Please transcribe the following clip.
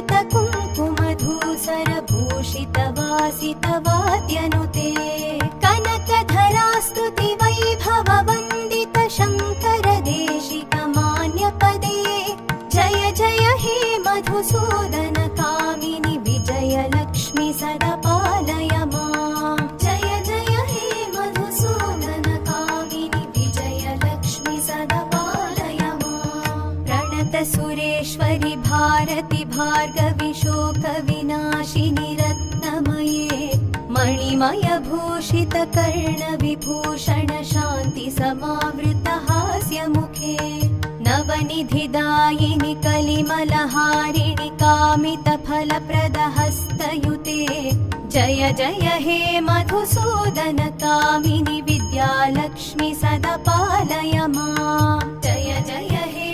कुङ्कुमधूसरभूषितवासितवाद्यनुते कनकधरास्तुति वैभववन्दित शङ्कर देशिकमान्यपदे जय जय हे मधुसूदन कामिनि विजयलक्ष्मि सदा पालय माम् जय जय हे मधुसूदन कामिनि विजयलक्ष्मि सदा पालय माम् प्रणत सुरेश्वरि भारति भार्गवि शोकविनाशिनि रत्नमये मणिमय भूषित कर्णविभूषण शान्ति समावृत हास्यमुखे नवनिधिदायिनि कलिमलहारिणि कामितफलप्रद हस्तयुते जय जय हे मधुसूदन कामिनि विद्यालक्ष्मि सदा पालय माम् जय जय हे